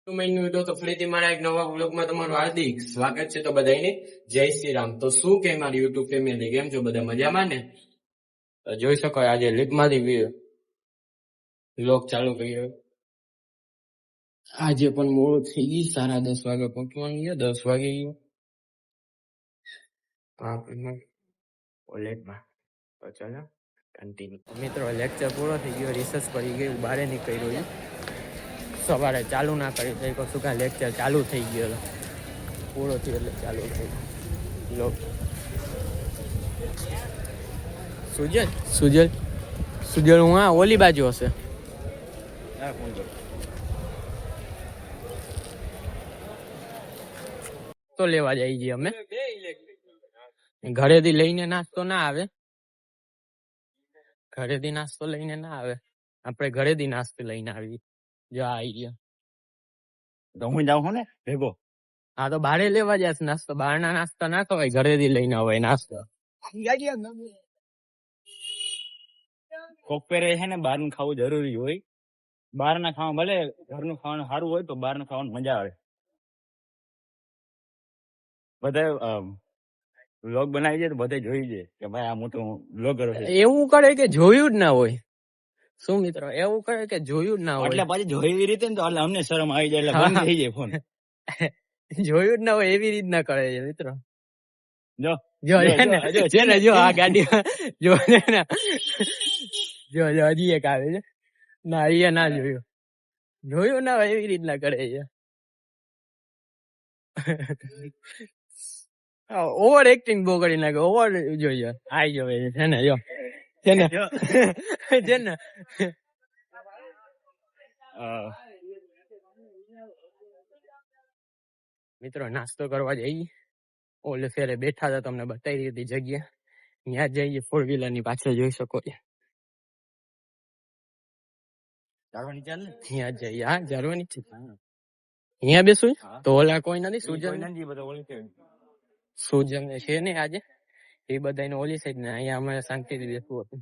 Video તો ફરીથી મારા એક નવા બ્લોગમાં તમારું હાર્દિક સ્વાગત છે. તો બધાને જય શ્રી રામ. તો શું કે મારી યુટ્યુબ ફેમિલી કેમ છો બધા મજામાં ને? તો જોઈ શકો આજે લીપમાંથી બ્લોગ ચાલુ કર્યો. આજે પણ મોડું થઈ ગઈ, 10:30 વાગે પહોંચવાનું છે, 10 વાગે ગયો કોલેજમાં. તો ચાલો કન્ટિન્યુ. મિત્રો લેક્ચર પૂરો થઈ ગયો, રિસર્ચ પડી ગયું, બહાર નીકળ્યું. સવારે ચાલુ ના કરી તો શું કાંઈ લેક્ચર ચાલુ થઈ ગયો, પૂરો થયો એટલે ચાલુ થઈ ગયો. સુજલ હું હા ઓલી બાજુ હશે. તો લેવા જઈએ છીએ અમે. ઘરેથી લઈને નાસ્તો ના આવે, ઘરેથી નાસ્તો લઈને ના આવે, આપણે ઘરેથી નાસ્તો લઈને આવી. જો આવી ગયા તો હું જાઉં ને ભેગો. હા તો બારે લેવા જશે નાસ્તો, બહારના નાસ્તા ના ખવાય, ઘરેથી લઈને આવે નાસ્તો. કોક પેરે છે ને બહાર નું ખાવું જરૂરી હોય. બહાર ના ખાવા ભલે ઘરનું ખાવાનું સારું હોય તો બહાર નું ખાવાનું મજા આવે. બધા વ્લોગ બનાવી છે તો બધે જોઈ છે કે ભાઈ આ મોટો વ્લોગર છે. એવું કરે કે જોયું જ ના હોય. શું મિત્રો એવું કરે કે જોયું જ ના હોય, એટલે પછી જોઈ એવી રીતે ને તો એટલે અમને શરમ આવી જાય એટલે બંધ થઈ જાય ફોન. જોયું જ ના હોય એવી રીત ના કરે છે મિત્રો. જો જો છે ને, જો આ ગાડી જો ને, જો હજી એક આવે છે ના, એ ના જોયું, જોયું ના હોય એવી રીતના કરે છે. ઓવર એક્ટિંગ બહુ કરી નાખે, ઓવર જોઈએ. આઈ જોવે છે ને, જો છે ને છે ને. મિત્રો નાસ્તો કરવા જઈએ. ઓલે ફેરે બેઠા હતા તમને બતાવી હતી જગ્યા, ત્યાં જઈએ. 4-વ્હીલર ની પાછળ જોઈ શકો છો. ત્યાં જઈએ. હા જરવાની છે. અહીંયા બેસું તો ઓલા કોઈ નથી. સુજન છે ને આજે એ બધા ઓલી સાઈડ ને, અહીંયા અમારે શાંતિથી બેસવું હતું.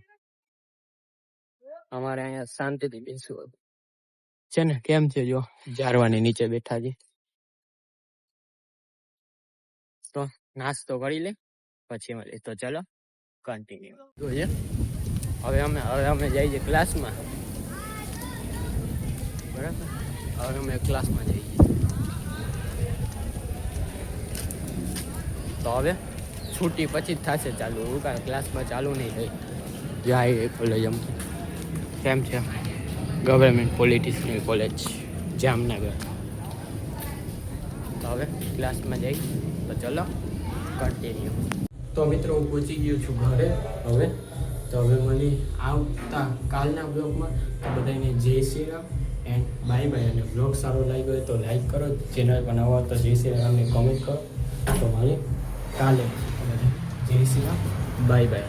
અમારે અહીંયા શાંતિથી બેસવું હતું છે ને. કેમ છે જો જારવાની નીચે બેઠા છે. તો નાસ્તો કરી લે પછી મળીએ. તો ચલો કન્ટિન્યુ જોઈએ. હવે અમે જઈએ ક્લાસમાં, બરાબર. હવે અમે ક્લાસમાં જઈએ. તો હવે છૂટી પછી જ થશે ચાલુ, કારણ ક્લાસમાં ચાલુ નહીં થાય. જાય કોલેજ એમ કેમ છે, ગવર્મેન્ટ પોલિટિક્સની કોલેજ જામનગર. તો હવે ક્લાસમાં જઈ. તો ચલો કન્ટિન્યુ. તો મિત્રો હું પહોંચી ગયો છું ઘરે હવે. તો હવે મળી આવતા કાલના બ્લોગમાં. તો બધાને જય Shri Ram and bye bye. અને બ્લોગ સારો લાગ્યો હોય તો લાઈક કરો, ચેનલ પર નવા તો જય શ્રી રામને કોમેન્ટ કરો. તો મળી કાલે. જય શ્રી રામ, બાય બાય.